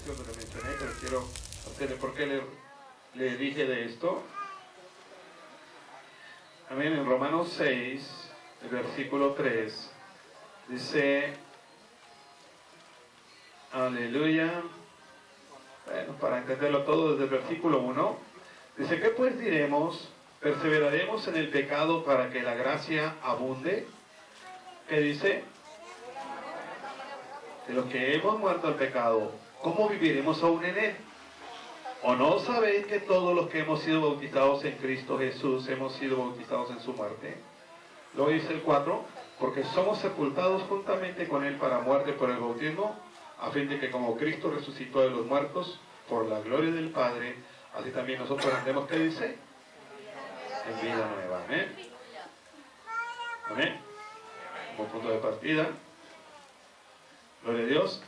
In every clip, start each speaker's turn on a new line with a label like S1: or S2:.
S1: Efesios, lo mencioné, pero quiero hacerle, ¿por qué le dije de esto? Amén, en Romanos 6, el versículo 3, dice, aleluya, bueno, para entenderlo todo desde el versículo 1, dice, ¿qué pues diremos? ¿Perseveraremos en el pecado para que la gracia abunde? ¿Qué dice? De los que hemos muerto al pecado, ¿cómo viviremos aún en él? ¿O no sabéis que todos los que hemos sido bautizados en Cristo Jesús hemos sido bautizados en su muerte? Luego dice el 4, porque somos sepultados juntamente con él para muerte por el bautismo, a fin de que como Cristo resucitó de los muertos por la gloria del Padre, así también nosotros andemos, ¿qué dice? En vida nueva. Amén. Amén. Como punto de partida. Gloria a Dios.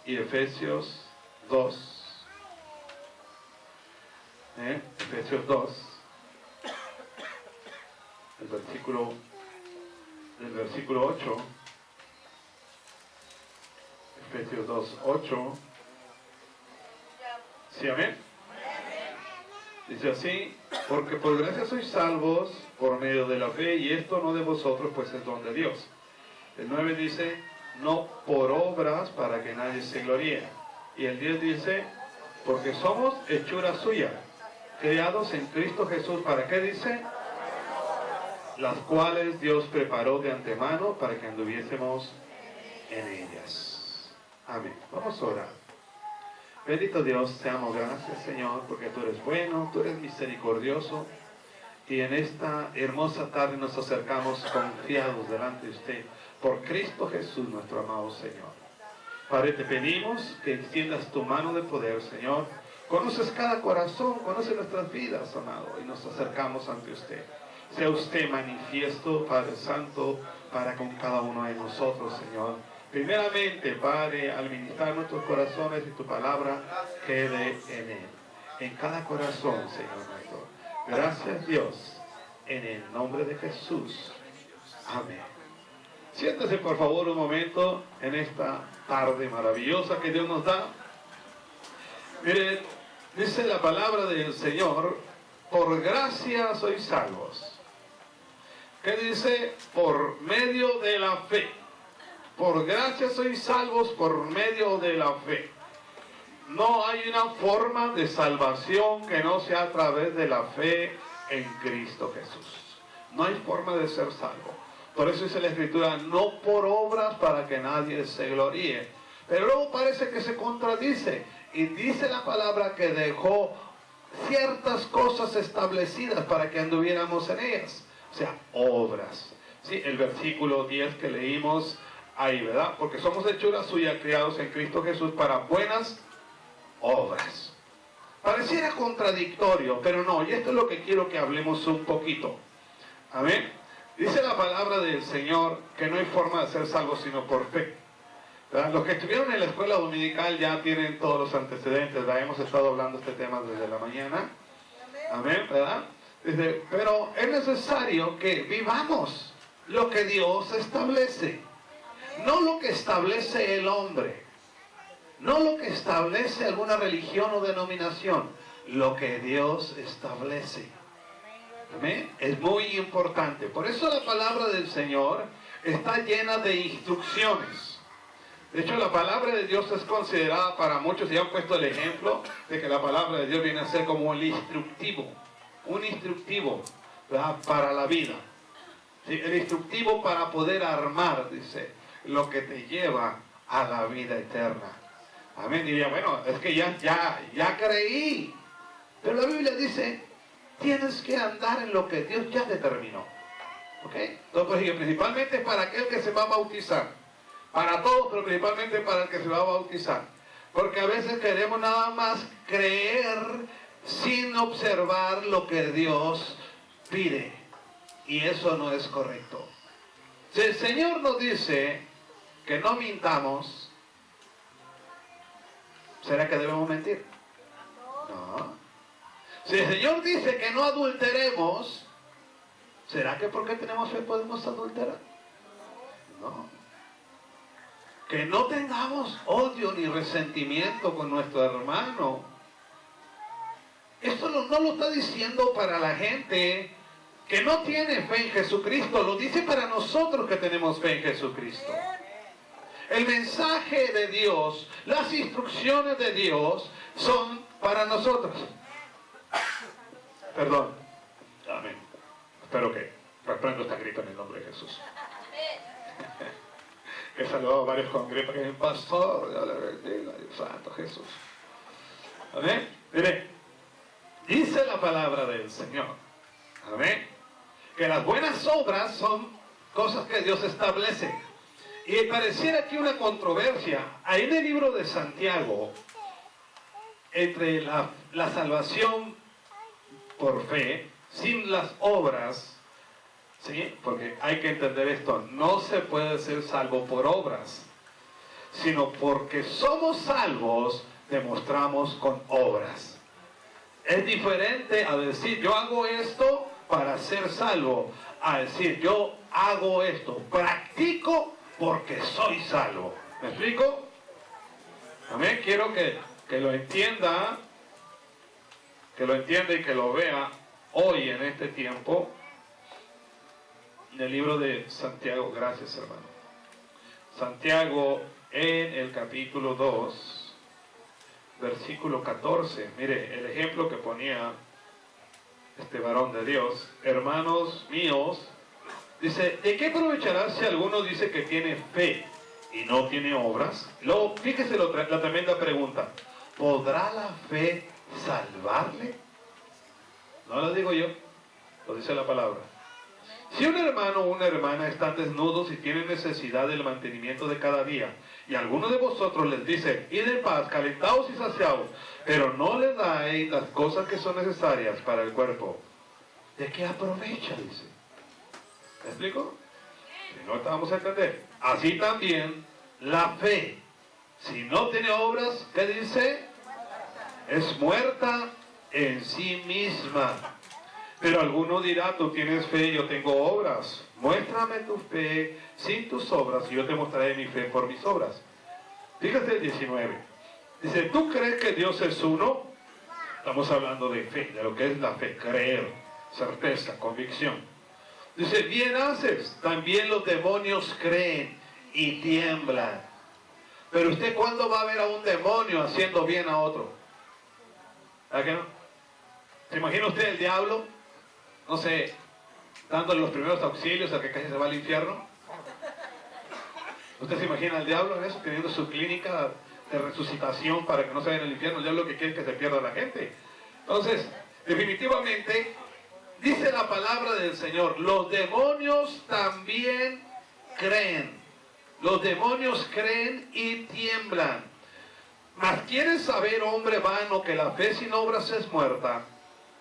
S1: Y Efesios 2. Efesios 2. El versículo 8. Efesios 2, 8. ¿Sí, amén? Dice así, porque por gracia sois salvos por medio de la fe, y esto no de vosotros, pues es don de Dios. El 9 dice, no por obras para que nadie se gloríe. Y el 10 dice, porque somos hechura suya, creados en Cristo Jesús, ¿para qué dice? Las cuales Dios preparó de antemano para que anduviésemos en ellas. Amén. Vamos a orar. Bendito Dios, te amo, gracias Señor, porque tú eres bueno, tú eres misericordioso, y en esta hermosa tarde nos acercamos confiados delante de usted, por Cristo Jesús, nuestro amado Señor. Padre, te pedimos que extiendas tu mano de poder, Señor. Conoces cada corazón, conoces nuestras vidas, amado, y nos acercamos ante usted. Sea usted manifiesto, Padre Santo, para con cada uno de nosotros, Señor. Primeramente, Padre, al ministrar nuestros corazones y tu palabra quede en él, en cada corazón, Señor nuestro. Gracias, Dios, en el nombre de Jesús. Amén. Siéntese, por favor, un momento en esta tarde maravillosa que Dios nos da. Miren, dice la palabra del Señor, por gracia sois salvos. ¿Qué dice? Por medio de la fe. Por gracia sois salvos por medio de la fe. No hay una forma de salvación que no sea a través de la fe en Cristo Jesús. No hay forma de ser salvo. Por eso dice la Escritura, no por obras para que nadie se gloríe. Pero luego parece que se contradice. Y dice la palabra que dejó ciertas cosas establecidas para que anduviéramos en ellas. O sea, obras. ¿Sí? El versículo 10 que leímos ahí, ¿verdad? Porque somos hechura suya, criados en Cristo Jesús para buenas obras. Pareciera contradictorio, pero no. Y esto es lo que quiero que hablemos un poquito. Amén. Dice la palabra del Señor que no hay forma de ser salvos sino por fe. ¿Verdad? Los que estuvieron en la escuela dominical ya tienen todos los antecedentes, ¿verdad? Hemos estado hablando de este tema desde la mañana. Amén, ¿verdad? Dice, pero es necesario que vivamos lo que Dios establece. No lo que establece el hombre. No lo que establece alguna religión o denominación. Lo que Dios establece. ¿Amén? Es muy importante. Por eso la palabra del Señor está llena de instrucciones. De hecho, la palabra de Dios es considerada para muchos, y han puesto el ejemplo de que la palabra de Dios viene a ser como el instructivo. Un instructivo, ¿verdad? Para la vida. ¿Sí? El instructivo para poder armar, dice, lo que te lleva a la vida eterna. Amén. Diría, bueno, es que ya creí. Pero la Biblia dice, tienes que andar en lo que Dios ya determinó. ¿Ok? Entonces, principalmente para aquel que se va a bautizar. Para todos, pero principalmente para el que se va a bautizar. Porque a veces queremos nada más creer sin observar lo que Dios pide. Y eso no es correcto. Si el Señor nos dice que no mintamos, ¿será que debemos mentir? No. Si el Señor dice que no adulteremos, ¿será que porque tenemos fe podemos adulterar? No. que no tengamos odio ni resentimiento con nuestro hermano. Esto no lo está diciendo para la gente que no tiene fe en Jesucristo, lo dice para nosotros que tenemos fe en Jesucristo. El mensaje de Dios, las instrucciones de Dios son para nosotros. Perdón. Amén. Espero que reprendo esta gripe en el nombre de Jesús. He saludado a varios con gripe, que el pastor, Dios le bendiga, Dios santo Jesús. Amén. Mire, dice la palabra del Señor. Amén. Que las buenas obras son cosas que Dios establece. Y pareciera aquí una controversia. Ahí en el libro de Santiago, entre la salvación por fe, sin las obras, ¿sí? Porque hay que entender esto, no se puede ser salvo por obras, sino porque somos salvos, demostramos con obras. Es diferente a decir, yo hago esto para ser salvo, a decir, yo hago esto, practico porque soy salvo. ¿Me explico? También quiero que lo entienda, y que lo vea hoy en este tiempo, en el libro de Santiago. Gracias, hermano. Santiago, en el capítulo 2, versículo 14. Mire, el ejemplo que ponía este varón de Dios. Hermanos míos, dice, ¿de qué aprovechará si alguno dice que tiene fe y no tiene obras? Luego, fíjese la tremenda pregunta. ¿Podrá la fe salvarle? No lo digo yo, lo dice la palabra. Si un hermano o una hermana están desnudos y tienen necesidad del mantenimiento de cada día, y alguno de vosotros les dice, id en paz, calentaos y saciaos, pero no les dais las cosas que son necesarias para el cuerpo, ¿de qué aprovecha? Dice. ¿Me explico? Si no, vamos a entender. Así también la fe, si no tiene obras, ¿qué dice? Es muerta en sí misma. Pero alguno dirá, tú tienes fe, yo tengo obras. Muéstrame tu fe sin tus obras y yo te mostraré mi fe por mis obras. Fíjate el 19. Dice, ¿tú crees que Dios es uno? Estamos hablando de fe, de lo que es la fe, creer, certeza, convicción. Dice, bien haces, también los demonios creen y tiemblan. Pero usted, ¿cuándo va a ver a un demonio haciendo bien a otro? ¿A qué no? ¿Se imagina usted el diablo? No sé, dándole los primeros auxilios al que casi se va al infierno. ¿Usted se imagina al diablo en eso, teniendo su clínica de resucitación para que no se vaya al infierno? El diablo que quiere que se pierda la gente. Entonces, definitivamente, dice la palabra del Señor, los demonios también creen. Los demonios creen y tiemblan. Mas ¿quieres saber, hombre vano, que la fe sin obras es muerta?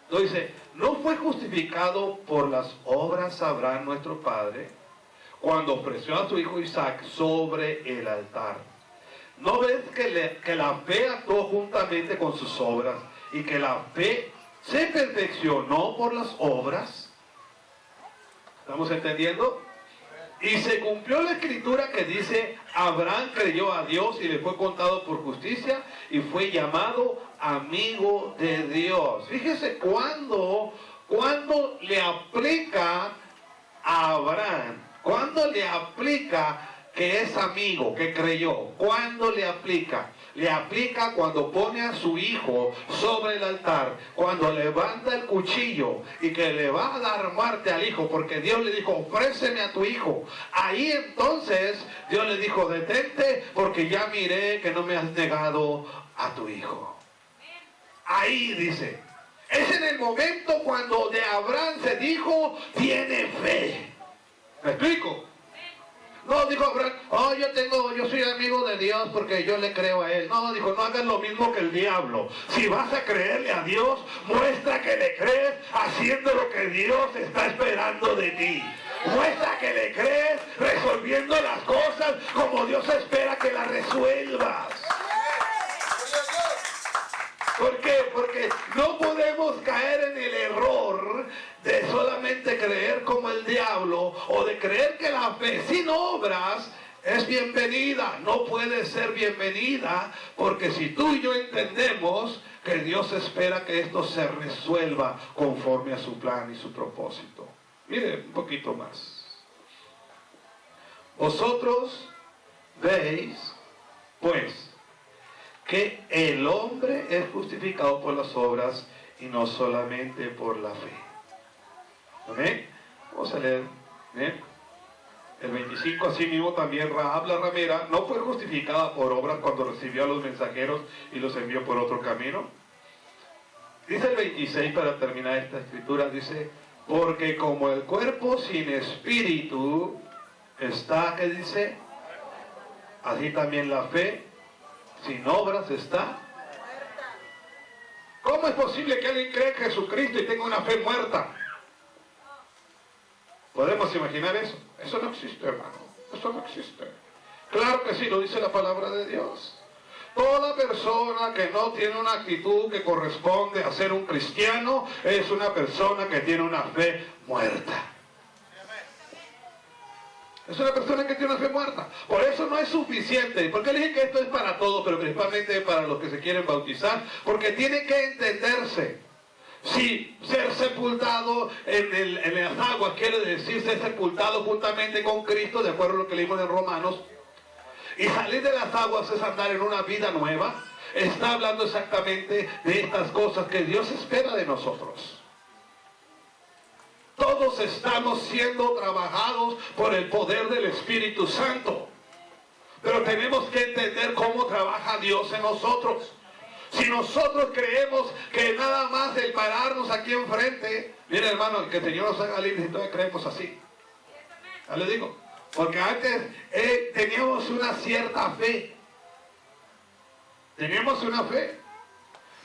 S1: Entonces dice, ¿no fue justificado por las obras Abraham nuestro padre cuando ofreció a su hijo Isaac sobre el altar? ¿No ves que la fe actuó juntamente con sus obras y que la fe se perfeccionó por las obras? ¿Estamos entendiendo? Y se cumplió la escritura que dice, Abraham creyó a Dios y le fue contado por justicia y fue llamado amigo de Dios. Fíjese cuando le aplica a Abraham, cuando le aplica que es amigo, que creyó, cuando le aplica. Le aplica cuando pone a su hijo sobre el altar, cuando levanta el cuchillo y que le va a dar muerte al hijo, porque Dios le dijo, ofréceme a tu hijo. Ahí entonces Dios le dijo, detente, porque ya miré que no me has negado a tu hijo. Ahí dice, es en el momento cuando de Abraham se dijo, tiene fe. ¿Me explico? No, dijo Abraham, yo soy amigo de Dios porque yo le creo a él. No, dijo, no hagas lo mismo que el diablo. Si vas a creerle a Dios, muestra que le crees haciendo lo que Dios está esperando de ti. Muestra que le crees resolviendo las cosas como Dios espera que las resuelvas. ¿Por qué? Porque no podemos caer en el error de solamente creer como el diablo o de creer que la fe sin obras es bienvenida, no puede ser bienvenida, porque si tú y yo entendemos que Dios espera que esto se resuelva conforme a su plan y su propósito. Mire un poquito más. Vosotros veis, pues, que el hombre es justificado por las obras y no solamente por la fe. ¿Amén? Vamos a leer. ¿Bien? El 25, así mismo también Rahab la ramera no fue justificada por obras cuando recibió a los mensajeros y los envió por otro camino. Dice el 26 para terminar esta escritura, dice, porque como el cuerpo sin espíritu está, ¿qué dice? Así también la fe sin obras está. ¿Cómo es posible que alguien crea en Jesucristo y tenga una fe muerta? ¿Podemos imaginar eso? Eso no existe, hermano. Eso no existe. Claro que sí, lo dice la palabra de Dios. Toda persona que no tiene una actitud que corresponde a ser un cristiano es una persona que tiene una fe muerta. Es una persona que tiene una fe muerta. Por eso no es suficiente. ¿Por qué le dije que esto es para todos, pero principalmente para los que se quieren bautizar? Porque tiene que entenderse. Si ser sepultado en las aguas quiere decir ser sepultado juntamente con Cristo, de acuerdo a lo que leímos en Romanos, y salir de las aguas es andar en una vida nueva, está hablando exactamente de estas cosas que Dios espera de nosotros. Todos estamos siendo trabajados por el poder del Espíritu Santo, pero tenemos que entender cómo trabaja Dios en nosotros. Si nosotros creemos que nada más el pararnos aquí enfrente, mire hermano, que el Señor nos haga libres y todavía creemos así. Ya le digo, porque antes teníamos una cierta fe. Teníamos una fe,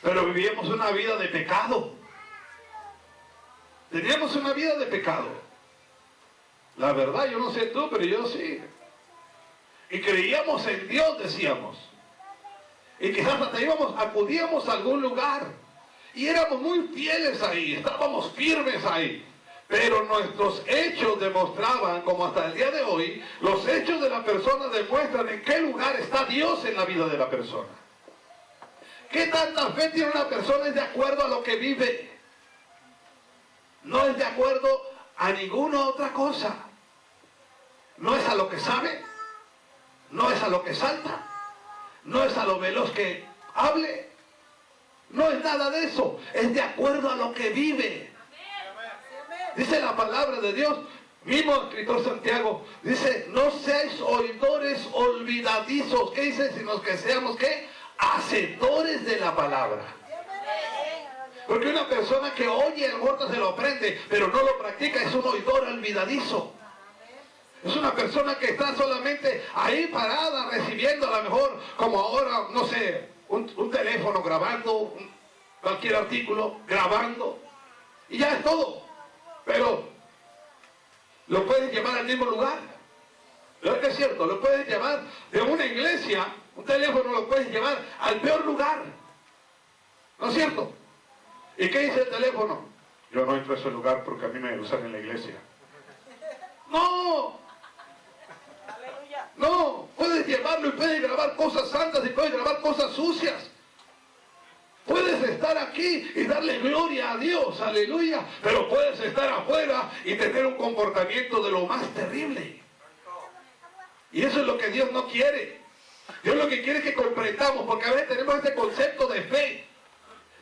S1: pero vivíamos una vida de pecado. Teníamos una vida de pecado. La verdad, yo no sé tú, pero yo sí. Y creíamos en Dios, decíamos. Y quizás hasta acudíamos a algún lugar. Y éramos muy fieles ahí, estábamos firmes ahí. Pero nuestros hechos demostraban, como hasta el día de hoy, los hechos de la persona demuestran en qué lugar está Dios en la vida de la persona. ¿Qué tanta fe tiene una persona? Es de acuerdo a lo que vive. No es de acuerdo a ninguna otra cosa. No es a lo que sabe. No es a lo que salta. No es a lo veloz que hable. No es nada de eso. Es de acuerdo a lo que vive. Dice la palabra de Dios, mismo escritor Santiago, dice, no seáis oidores olvidadizos. ¿Qué dice? Sino que seamos, ¿qué? Hacedores de la palabra. Porque una persona que oye el gordo se lo aprende, pero no lo practica, es un oidor olvidadizo. Es una persona que está solamente ahí parada, recibiendo a lo mejor, como ahora, no sé, un teléfono grabando, cualquier artículo grabando, y ya es todo. Pero lo puedes llevar al mismo lugar. ¿Verdad que es cierto? Lo puedes llevar de una iglesia, un teléfono lo puedes llevar al peor lugar. ¿No es cierto? ¿Y qué dice el teléfono? Yo no entro a ese lugar porque a mí me usan en la iglesia. ¡No! No, puedes llevarlo y puedes grabar cosas santas y puedes grabar cosas sucias. Puedes estar aquí y darle gloria a Dios, aleluya, pero puedes estar afuera y tener un comportamiento de lo más terrible. Y eso es lo que Dios no quiere. Dios lo que quiere es que comprendamos, porque a veces tenemos este concepto de fe.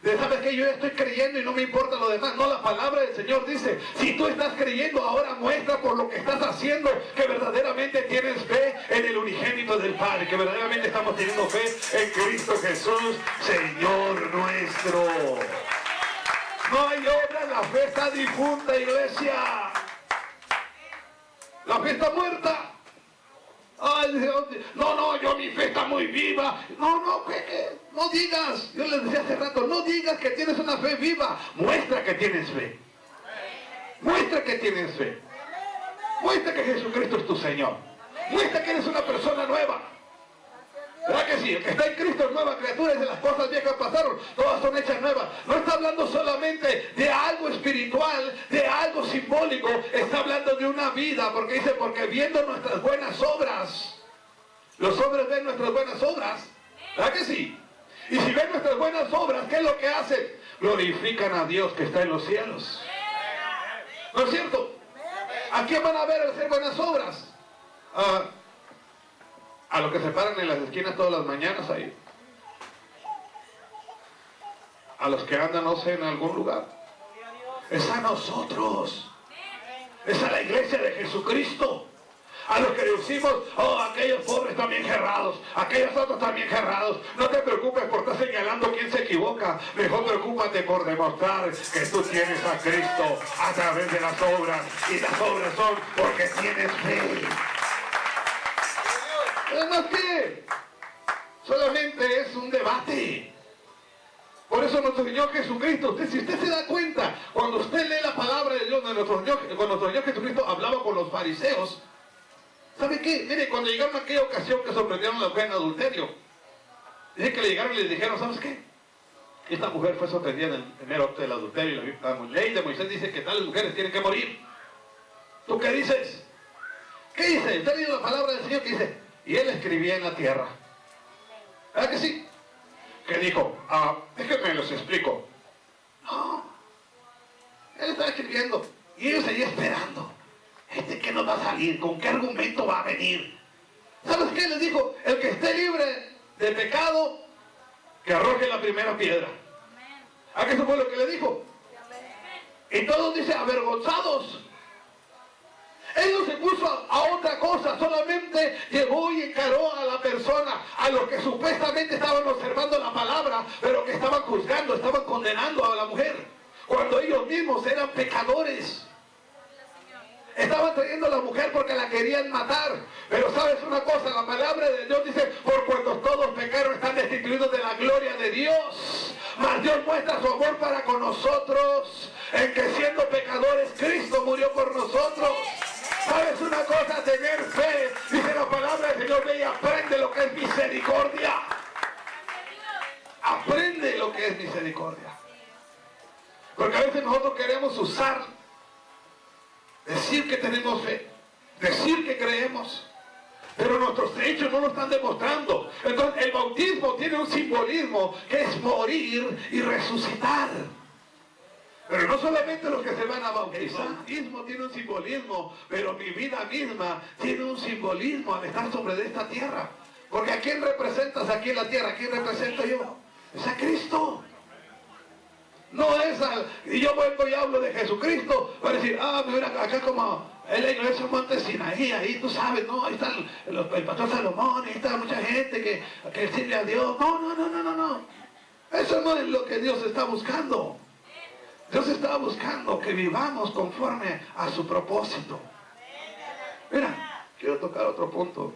S1: De, ¿sabes qué? Yo ya estoy creyendo y no me importa lo demás. No, la palabra del Señor dice, si tú estás creyendo, ahora muestra por lo que estás haciendo que verdaderamente tienes fe en el unigénito del Padre, que verdaderamente estamos teniendo fe en Cristo Jesús, Señor nuestro. No hay obra, la fe está difunta, iglesia. La fe está muerta. Ay, no, yo mi fe está muy viva. No, no digas, yo les decía hace rato, no digas que tienes una fe viva. Muestra que tienes fe. Muestra que tienes fe. Muestra que Jesucristo es tu Señor. Muestra que eres una persona nueva. ¿Verdad que sí? El que está en Cristo es nueva criatura, y de las cosas viejas pasaron, todas son hechas nuevas. No está hablando solamente de algo espiritual, de algo simbólico, está hablando de una vida, porque dice, porque viendo nuestras buenas obras, Los hombres ven nuestras buenas obras, ¿verdad que sí? Y si ven nuestras buenas obras, ¿qué es lo que hacen? Glorifican a Dios que está en los cielos. ¿No es cierto? ¿A quién van a ver al hacer buenas obras? A los que se paran en las esquinas todas las mañanas ahí. A los que andan, no sé, en algún lugar. Es a nosotros. Es a la iglesia de Jesucristo. A los que decimos, oh, aquellos pobres están bien cerrados, aquellos otros están bien cerrados. No te preocupes por estar señalando quién se equivoca. Mejor preocúpate por demostrar que tú tienes a Cristo a través de las obras. Y las obras son porque tienes fe. Además que solamente es un debate. Por eso nuestro Señor Jesucristo, si usted se da cuenta, cuando usted lee la palabra de Dios, cuando nuestro Señor Jesucristo hablaba con los fariseos, ¿sabe qué? Mire, cuando llegaron a aquella ocasión que sorprendieron a la mujer en adulterio, dice que le llegaron y le dijeron, ¿sabes qué? Esta mujer fue sorprendida en el primer acto del adulterio y la ley de Moisés dice que tales mujeres tienen que morir. ¿Tú qué dices? ¿Qué dice? ¿Usted ha leído la palabra del Señor que dice? Y él escribía en la tierra. ¿Verdad que sí? Que dijo, déjenme los explico. No, él estaba escribiendo y ellos seguían esperando. ¿Qué nos va a salir? ¿Con qué argumento va a venir? ¿Sabes qué les dijo? El que esté libre de pecado, que arroje la primera piedra. ¿A qué eso fue lo que le dijo? Y todos dicen, avergonzados. Él no se puso a otra cosa, solamente llegó y encaró a la persona, a los que supuestamente estaban observando la palabra, pero que estaban juzgando, estaban condenando a la mujer, cuando ellos mismos eran pecadores. Estaban trayendo a la mujer porque la querían matar. Pero sabes una cosa, la palabra de Dios dice, por cuando todos pecaron están destituidos de la gloria de Dios. Mas Dios muestra su amor para con nosotros, en que siendo pecadores, Cristo murió por nosotros. ¿Sabes una cosa? Tener fe, dice la palabra del Señor, ve y aprende lo que es misericordia. Aprende lo que es misericordia. Porque a veces nosotros queremos decir que tenemos fe, decir que creemos, pero nuestros hechos no lo están demostrando. Entonces el bautismo tiene un simbolismo que es morir y resucitar. Pero no solamente los que se van a bautizar. El bautismo tiene un simbolismo, pero mi vida misma tiene un simbolismo al estar sobre esta tierra. Porque ¿a quién representas aquí en la tierra? ¿A quién represento yo? Es a Cristo. No es y yo vuelvo y hablo de Jesucristo para decir, mira, acá como en la iglesia Monte Sinaí, ahí tú sabes, ¿no? Ahí está el pastor Salomón, ahí está mucha gente que sirve a Dios. No. Eso no es lo que Dios está buscando. Dios está buscando que vivamos conforme a su propósito. Mira, quiero tocar otro punto.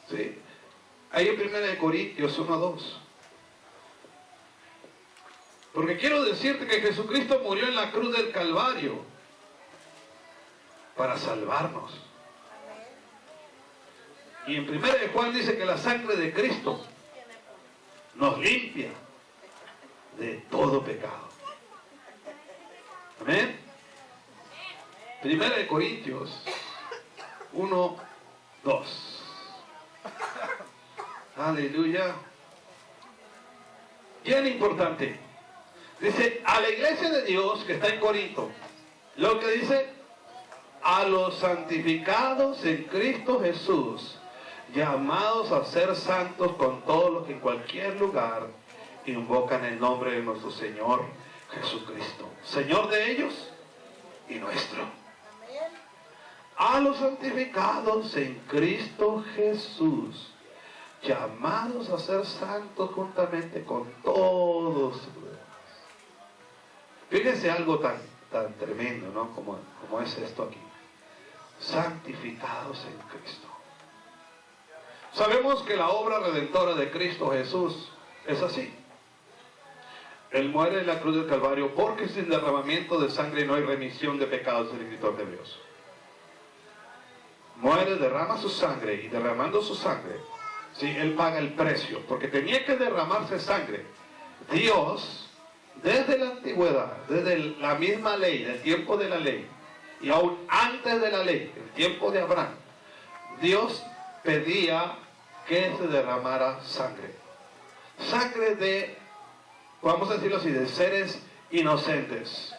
S1: Sí. Ahí en 1 Corintios 1:2. Porque quiero decirte que Jesucristo murió en la cruz del Calvario para salvarnos. Y en 1 Juan dice que la sangre de Cristo nos limpia de todo pecado. Amén. 1 Corintios 1:2. Aleluya. Bien importante. Dice, a la iglesia de Dios que está en Corinto, lo que dice, a los santificados en Cristo Jesús, llamados a ser santos con todos los que en cualquier lugar invocan el nombre de nuestro Señor Jesucristo, Señor de ellos y nuestro. A los santificados en Cristo Jesús, llamados a ser santos juntamente con todos. Fíjense algo tan tremendo, ¿no? Como es esto aquí. Santificados en Cristo. Sabemos que la obra redentora de Cristo Jesús es así. Él muere en la cruz del Calvario porque sin derramamiento de sangre no hay remisión de pecados, el escritor de Dios. Muere, derrama su sangre y derramando su sangre, sí, Él paga el precio porque tenía que derramarse sangre. Dios, desde la antigüedad, desde la misma ley, del tiempo de la ley, y aún antes de la ley, el tiempo de Abraham, Dios pedía que se derramara sangre. Sangre de, vamos a decirlo así, de seres inocentes.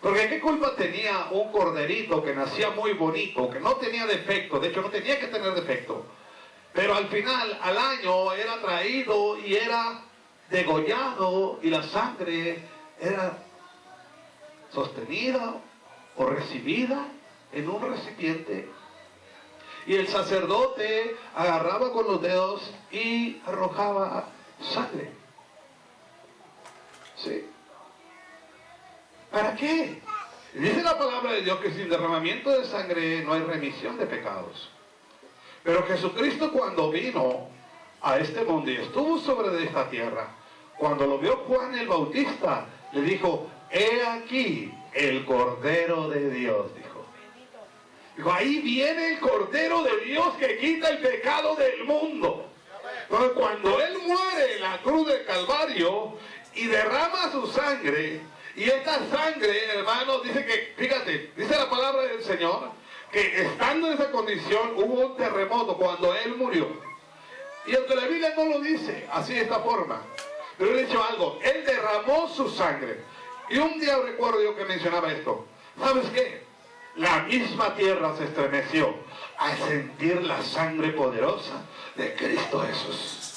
S1: Porque ¿qué culpa tenía un corderito que nacía muy bonito, que no tenía defecto? De hecho, no tenía que tener defecto. Pero al final, al año, era traído y era degollado y la sangre era sostenida o recibida en un recipiente. Y el sacerdote agarraba con los dedos y arrojaba sangre. ¿Sí? ¿Para qué? Dice la palabra de Dios que sin derramamiento de sangre no hay remisión de pecados. Pero Jesucristo, cuando vino a este mundo y estuvo sobre esta tierra, cuando lo vio Juan el Bautista, le dijo: he aquí el Cordero de Dios, dijo. Dijo, ahí viene el Cordero de Dios que quita el pecado del mundo. Entonces, cuando Él muere en la cruz del Calvario y derrama su sangre, y esta sangre, hermanos, dice que, fíjate, dice la palabra del Señor, que estando en esa condición hubo un terremoto cuando Él murió. Y aunque la Biblia no lo dice así de esta forma, pero he dicho algo, Él derramó su sangre. Y un día recuerdo yo que mencionaba esto. ¿Sabes qué? La misma tierra se estremeció al sentir la sangre poderosa de Cristo Jesús.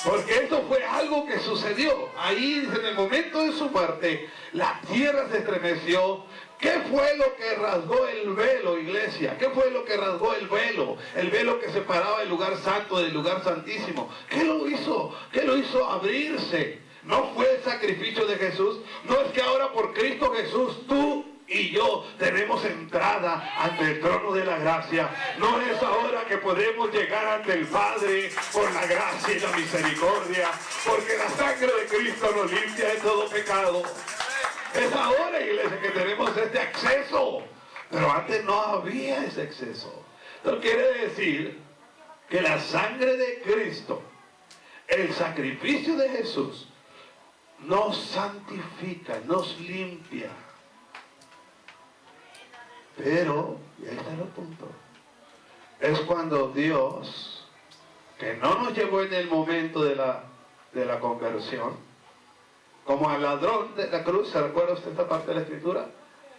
S1: Porque esto fue algo que sucedió. Ahí, en el momento de su muerte, la tierra se estremeció. ¿Qué fue lo que rasgó el velo, iglesia? ¿Qué fue lo que rasgó el velo? El velo que separaba el lugar santo del lugar santísimo. ¿Qué lo hizo? ¿Qué lo hizo abrirse? ¿No fue el sacrificio de Jesús? ¿No es que ahora por Cristo Jesús tú y yo tenemos entrada ante el trono de la gracia? ¿No es ahora que podemos llegar ante el Padre por la gracia y la misericordia? Porque la sangre de Cristo nos limpia de todo pecado. Es ahora, iglesia, que tenemos este acceso. Pero antes no había ese acceso. Esto quiere decir que la sangre de Cristo, el sacrificio de Jesús, nos santifica, nos limpia. Pero, y ahí está el punto, es cuando Dios, que no nos llevó en el momento de la conversión, como al ladrón de la cruz, ¿se recuerda usted esta parte de la Escritura?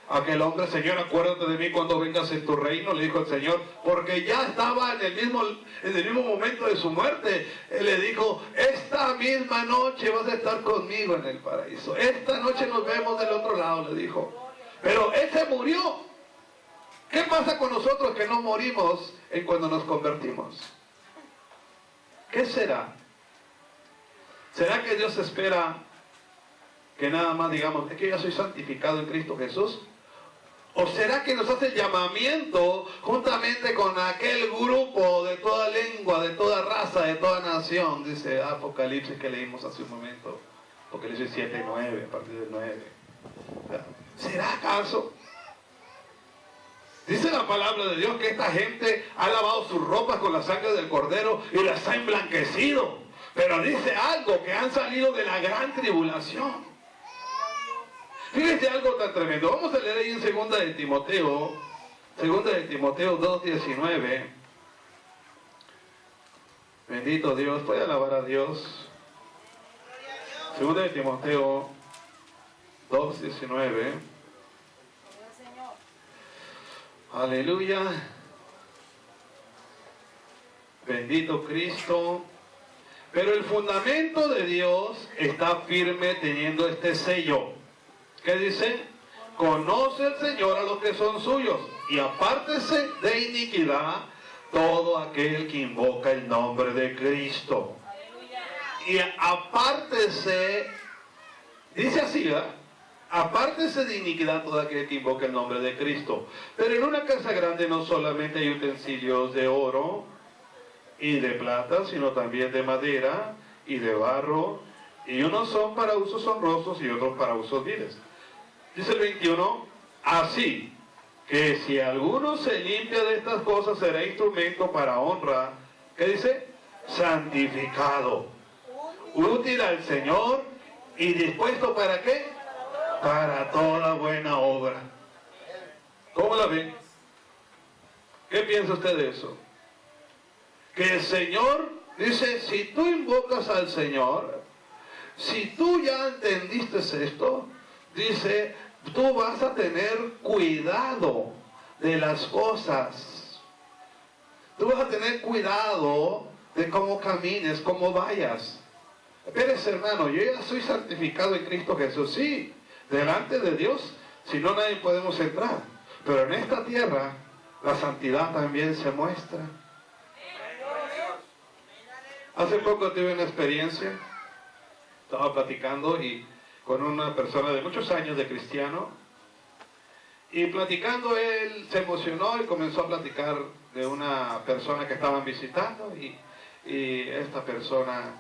S1: Aquel hombre: Señor, acuérdate de mí cuando vengas en tu reino, le dijo el Señor, porque ya estaba en el mismo momento de su muerte. Él le dijo: esta misma noche vas a estar conmigo en el paraíso, esta noche nos vemos del otro lado, le dijo. Pero él se murió. ¿Qué pasa con nosotros que no morimos en cuando nos convertimos? ¿Qué será? ¿Será que Dios espera que nada más digamos, es que ya soy santificado en Cristo Jesús? ¿O será que nos hace el llamamiento juntamente con aquel grupo de toda lengua, de toda raza, de toda nación? Dice Apocalipsis, que leímos hace un momento. Apocalipsis 7 y 9, a partir del 9. ¿Será acaso? Dice la palabra de Dios que esta gente ha lavado sus ropas con la sangre del Cordero y las ha emblanquecido. Pero dice algo, que han salido de la gran tribulación. Fíjense algo tan tremendo. Vamos a leer ahí en 2 de Timoteo 2:19. Bendito Dios, voy a alabar a Dios. 2 de Timoteo 2:19. Aleluya. Bendito Cristo. Pero el fundamento de Dios está firme teniendo este sello. ¿Qué dice? Conoce el Señor a los que son suyos, y apártese de iniquidad todo aquel que invoca el nombre de Cristo. Y apártese, dice así, ¿verdad? Apártese de iniquidad todo aquel que invoca el nombre de Cristo. Pero en una casa grande no solamente hay utensilios de oro y de plata, sino también de madera y de barro, y unos son para usos honrosos y otros para usos viles. Dice el 21, así que si alguno se limpia de estas cosas, será instrumento para honra. ¿Qué dice? Santificado, útil al Señor y dispuesto ¿para qué? Para toda buena obra. ¿Cómo la ven? ¿Qué piensa usted de eso? que el Señor, dice, si tú invocas al Señor, si tú ya entendiste esto, dice, tú vas a tener cuidado de las cosas. Tú vas a tener cuidado de cómo camines, cómo vayas. Espérese, hermano, yo ya soy santificado en Cristo Jesús. Sí, delante de Dios, si no, nadie podemos entrar. Pero en esta tierra, la santidad también se muestra. Hace poco tuve una experiencia. Estaba platicando con una persona de muchos años de cristiano. Y platicando, él se emocionó y comenzó a platicar de una persona que estaban visitando. Y esta persona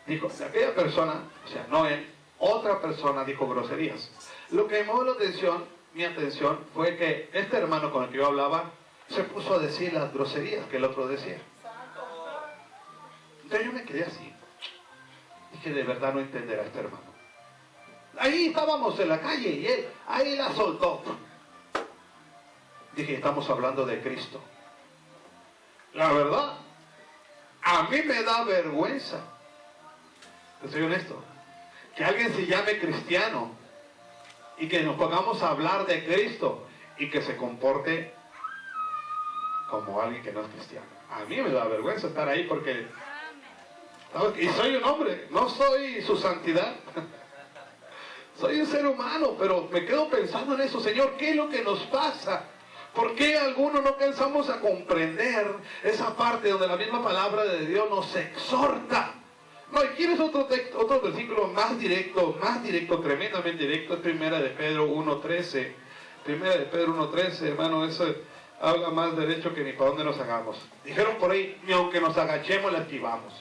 S1: dijo, aquella persona, o sea, no él, otra persona dijo groserías. Lo que llamó mi atención fue que este hermano con el que yo hablaba se puso a decir las groserías que el otro decía. Entonces yo me quedé así. Dije, de verdad no entenderá este hermano. Ahí estábamos en la calle y él, ahí la soltó. Dije, estamos hablando de Cristo. La verdad, a mí me da vergüenza. Te soy honesto. Que alguien se llame cristiano y que nos pongamos a hablar de Cristo y que se comporte como alguien que no es cristiano. A mí me da vergüenza estar ahí porque... Y soy un hombre, no soy su santidad. Soy un ser humano, pero me quedo pensando en eso. Señor, ¿qué es lo que nos pasa? ¿Por qué algunos no alcanzamos a comprender esa parte donde la misma palabra de Dios nos exhorta? No, y quieres otro versículo más directo, tremendamente directo, es Primera de Pedro 1.13. Primera de Pedro 1.13, hermano, eso habla más derecho que ni para dónde nos hagamos. Dijeron por ahí, ni aunque nos agachemos, la esquivamos.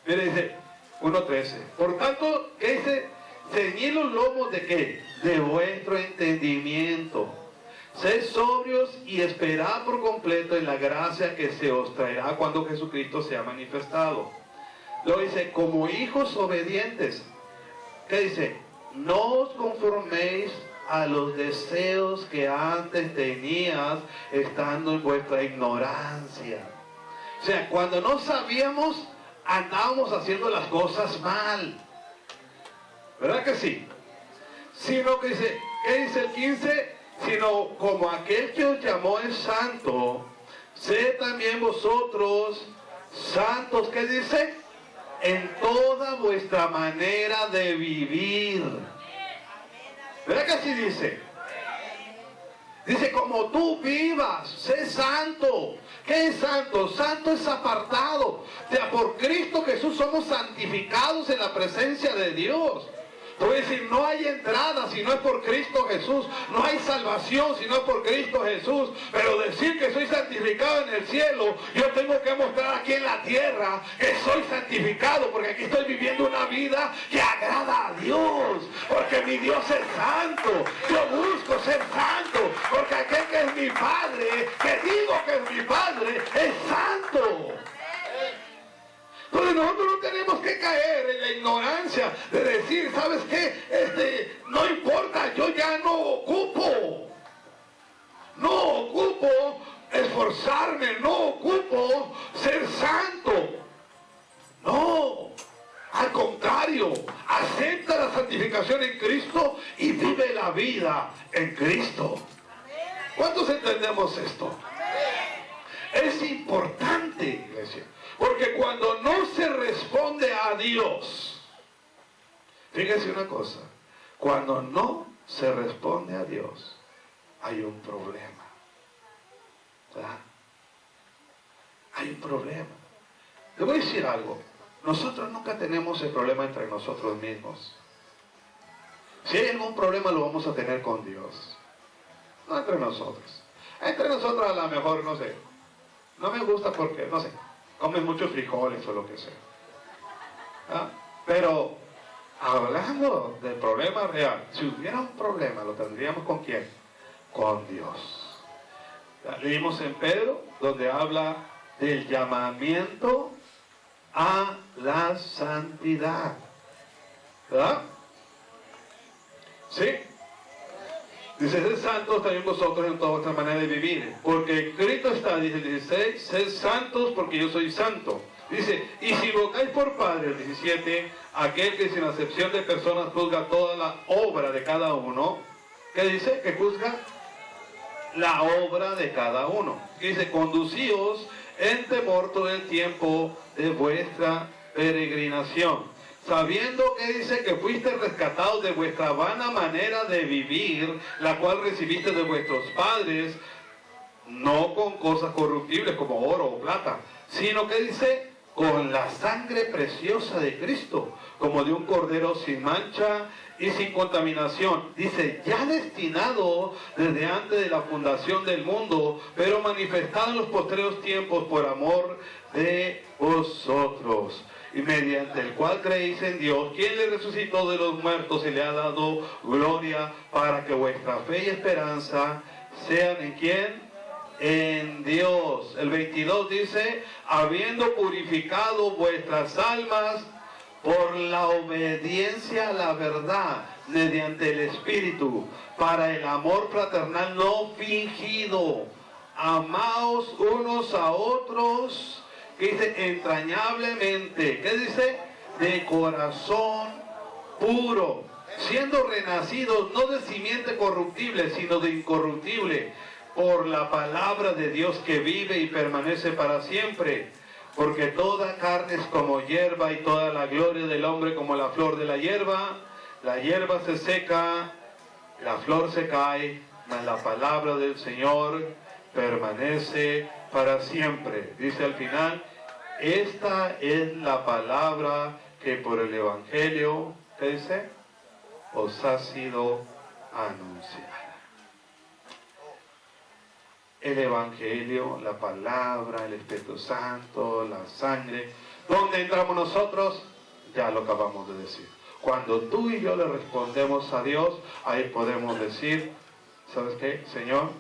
S1: Mire, dice 1.13. Por tanto, ¿qué dice? Ceñid los lomos de ¿qué? De vuestro entendimiento. Sed sobrios y esperad por completo en la gracia que se os traerá cuando Jesucristo sea manifestado. Luego dice, como hijos obedientes. ¿Qué dice? No os conforméis a los deseos que antes tenías estando en vuestra ignorancia. O sea, cuando no sabíamos, andábamos haciendo las cosas mal. ¿Verdad que sí? Sino que dice, ¿qué dice el 15? Sino como aquel que os llamó es santo, sed también vosotros santos, ¿qué dice? En toda vuestra manera de vivir. ¿Verdad que así dice? Dice, como tú vivas, sé santo. ¿Qué es santo? Santo es apartado. O sea, por Cristo Jesús somos santificados en la presencia de Dios. Tú vas a decir, no hay entrada si no es por Cristo Jesús. No hay salvación si no es por Cristo Jesús. Pero decir que soy santificado en el cielo, yo tengo que mostrar aquí en la tierra que soy santificado, porque aquí estoy viviendo una vida que agrada a Dios. Porque mi Dios es santo. Yo busco ser santo. Porque aquel que es mi Padre, que digo que es mi Padre, es santo. Entonces nosotros no tenemos que caer en la ignorancia de decir, ¿sabes qué? No importa, yo ya no ocupo esforzarme, no ocupo ser santo. No, al contrario, acepta la santificación en Cristo y vive la vida en Cristo. ¿Cuántos entendemos esto? Es importante, iglesia. Porque cuando no se responde a Dios, fíjese una cosa, cuando no se responde a Dios, hay un problema. ¿Verdad? Hay un problema. Le voy a decir algo, nosotros nunca tenemos el problema entre nosotros mismos. Si hay algún problema lo vamos a tener con Dios, no entre nosotros. Entre nosotros a lo mejor, no sé, no me gusta porque, no sé, comen muchos frijoles o lo que sea. ¿Ah? Pero hablando del problema real, si hubiera un problema, ¿lo tendríamos con quién? Con Dios. Leímos en Pedro, donde habla del llamamiento a la santidad. ¿Verdad? ¿Sí? Dice, sed santos también vosotros en toda vuestra manera de vivir. Porque escrito está, dice el 16, sed santos porque yo soy santo. Dice, y si invocáis por Padre, el 17, aquel que sin acepción de personas juzga toda la obra de cada uno. ¿Qué dice? Que juzga la obra de cada uno. Que dice, conducíos en temor todo el tiempo de vuestra peregrinación, sabiendo que dice que fuiste rescatados de vuestra vana manera de vivir, la cual recibiste de vuestros padres, no con cosas corruptibles como oro o plata, sino que dice, con la sangre preciosa de Cristo, como de un cordero sin mancha y sin contaminación. Dice, ya destinado desde antes de la fundación del mundo, pero manifestado en los postreros tiempos por amor de vosotros, y mediante el cual creéis en Dios, quien le resucitó de los muertos y le ha dado gloria, para que vuestra fe y esperanza sean ¿en quién? En Dios. El 22 dice, habiendo purificado vuestras almas por la obediencia a la verdad, mediante el Espíritu, para el amor fraternal no fingido. Amaos unos a otros, que dice, entrañablemente. ¿Qué dice? De corazón puro, siendo renacidos no de simiente corruptible, sino de incorruptible, por la palabra de Dios que vive y permanece para siempre. Porque toda carne es como hierba, y toda la gloria del hombre como la flor de la hierba. La hierba se seca, la flor se cae, mas la palabra del Señor permanece para siempre. Dice al final, esta es la palabra que por el Evangelio, ¿qué dice? Os ha sido anunciada. El Evangelio, la palabra, el Espíritu Santo, la sangre. ¿Dónde entramos nosotros? Ya lo acabamos de decir. Cuando tú y yo le respondemos a Dios, ahí podemos decir, ¿sabes qué? Señor,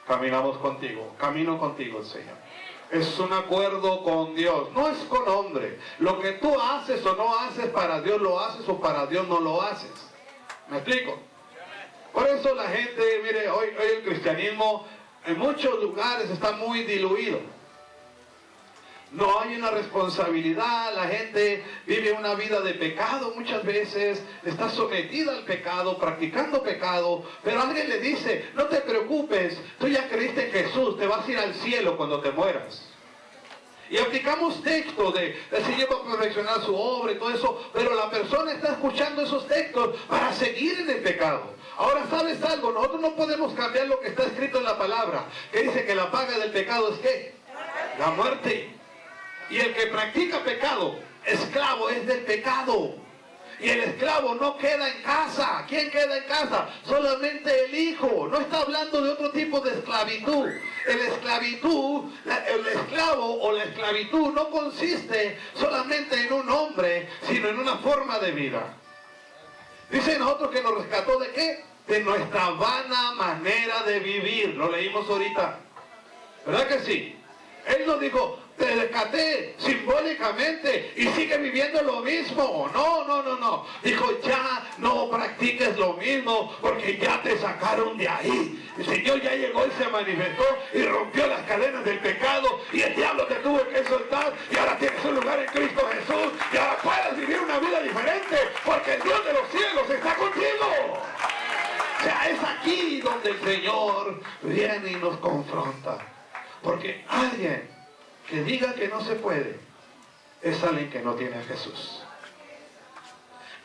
S1: caminamos contigo, camino contigo, Señor. Es un acuerdo con Dios, no es con hombre. Lo que tú haces o no haces, para Dios lo haces o para Dios no lo haces. ¿Me explico? Por eso la gente, mire, hoy el cristianismo en muchos lugares está muy diluido. No hay una responsabilidad, la gente vive una vida de pecado muchas veces, está sometida al pecado, practicando pecado, pero alguien le dice, no te preocupes, tú ya creíste en Jesús, te vas a ir al cielo cuando te mueras. Y aplicamos textos de Señor va a perfeccionar su obra y todo eso, pero la persona está escuchando esos textos para seguir en el pecado. Ahora, ¿sabes algo? Nosotros no podemos cambiar lo que está escrito en la palabra, que dice que la paga del pecado es ¿qué? La muerte. Y el que practica pecado, esclavo es del pecado. Y el esclavo no queda en casa. ¿Quién queda en casa? Solamente el hijo. No está hablando de otro tipo de esclavitud. El esclavo o la esclavitud no consiste solamente en un hombre, sino en una forma de vida. Dice nosotros que nos rescató ¿de qué? De nuestra vana manera de vivir. Lo leímos ahorita. ¿Verdad que sí? Él nos dijo, te rescaté simbólicamente y sigue viviendo lo mismo. No. Dijo, ya no practiques lo mismo porque ya te sacaron de ahí. El Señor ya llegó y se manifestó y rompió las cadenas del pecado y el diablo te tuvo que soltar y ahora tienes un lugar en Cristo Jesús y ahora puedes vivir una vida diferente porque el Dios de los cielos está contigo. O sea, es aquí donde el Señor viene y nos confronta. Porque alguien que diga que no se puede es alguien que no tiene a Jesús.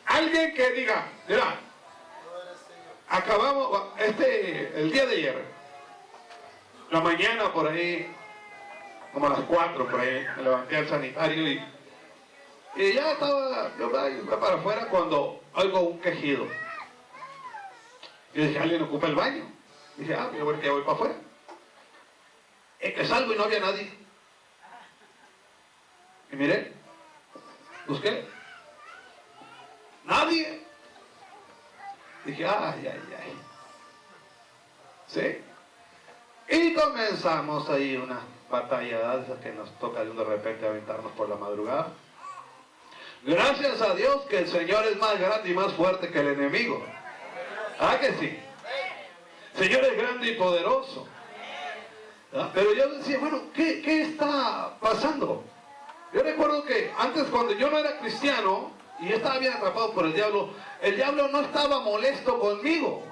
S1: Alguien que diga, mira, acabamos, el día de ayer, la mañana por ahí, como a las 4 por ahí, me levanté al sanitario y ya estaba, yo iba para afuera cuando oigo un quejido. Yo dije, ¿alguien ocupa el baño? Dije, yo voy para afuera. Es que salgo y no había nadie. Y miré, busqué, nadie. Dije, ay. ¿Sí? Y comenzamos ahí una batalla de esas que nos toca de repente aventarnos por la madrugada. Gracias a Dios que el Señor es más grande y más fuerte que el enemigo. ¿Ah que sí? Señor es grande y poderoso. ¿Ah? Pero yo decía, bueno, ¿qué está pasando? Yo recuerdo que antes, cuando yo no era cristiano y estaba bien atrapado por el diablo no estaba molesto conmigo.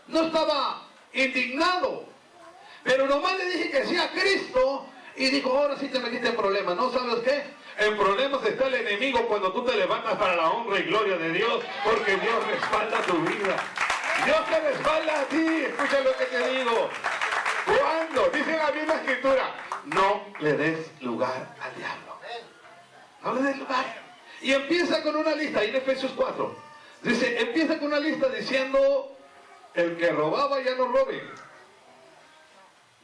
S1: No estaba indignado. Pero nomás le dije que sí a Cristo y dijo, ahora sí te metiste en problemas. ¿No sabes qué? En problemas está el enemigo cuando tú te levantas para la honra y gloria de Dios, porque Dios respalda tu vida. Dios te respalda a ti. Escucha lo que te digo. ¿Cuándo? Dice la misma escritura, no le des lugar al diablo. No le des lugar. Y empieza con una lista, ahí en Efesios 4. Dice, empieza con una lista diciendo, el que robaba ya no robe.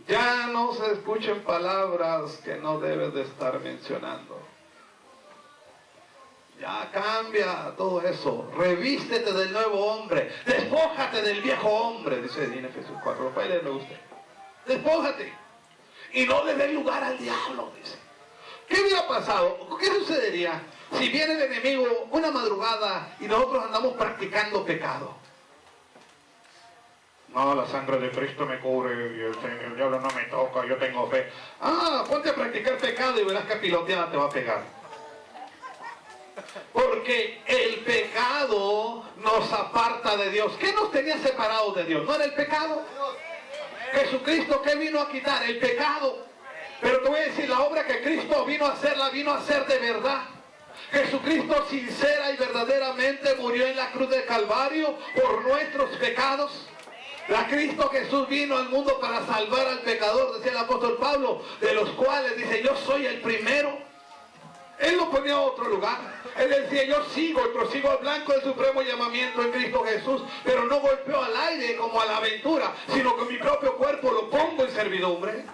S1: Ya no se escuchen palabras que no debes de estar mencionando. Ya cambia todo eso. Revístete del nuevo hombre. Despójate del viejo hombre, dice en Efesios 4. Puede leerlo usted. Despójate. Y no le dé lugar al diablo, dice. ¿Qué hubiera pasado? ¿Qué sucedería si viene el enemigo una madrugada y nosotros andamos practicando pecado? No, la sangre de Cristo me cubre y el diablo no me toca, yo tengo fe. Ah, ponte a practicar pecado y verás que piloteada te va a pegar. Porque el pecado nos aparta de Dios. ¿Qué nos tenía separados de Dios? ¿No era el pecado? Jesucristo, ¿qué vino a quitar? El pecado. Pero te voy a decir, la obra que Cristo vino a hacer, la vino a hacer de verdad. Jesucristo sincera y verdaderamente murió en la cruz del Calvario por nuestros pecados. La Cristo Jesús vino al mundo para salvar al pecador, decía el apóstol Pablo, de los cuales dice, yo soy el primero. Él lo ponía a otro lugar. Él decía, yo prosigo al blanco del supremo llamamiento en Cristo Jesús, pero no golpeo al aire como a la aventura, sino que mi propio cuerpo lo pongo en servidumbre.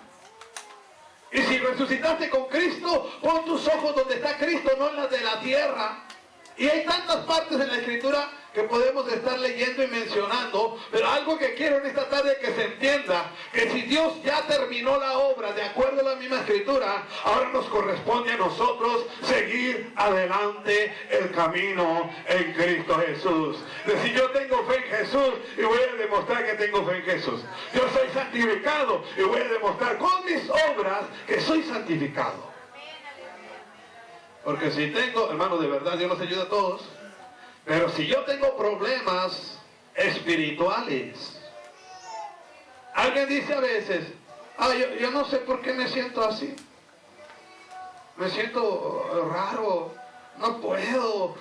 S1: Y si resucitaste con Cristo, pon tus ojos donde está Cristo, no en las de la tierra. Y hay tantas partes en la Escritura que podemos estar leyendo y mencionando, pero algo que quiero en esta tarde que se entienda, que si Dios ya terminó la obra de acuerdo a la misma Escritura, ahora nos corresponde a nosotros seguir adelante el camino en Cristo Jesús. Decir, yo tengo fe en Jesús y voy a demostrar que tengo fe en Jesús. Yo soy santificado y voy a demostrar con mis obras que soy santificado. Porque si tengo, hermano, de verdad, Dios nos ayuda a todos. Pero si yo tengo problemas espirituales, alguien dice a veces, yo no sé por qué me siento así. Me siento raro, no puedo.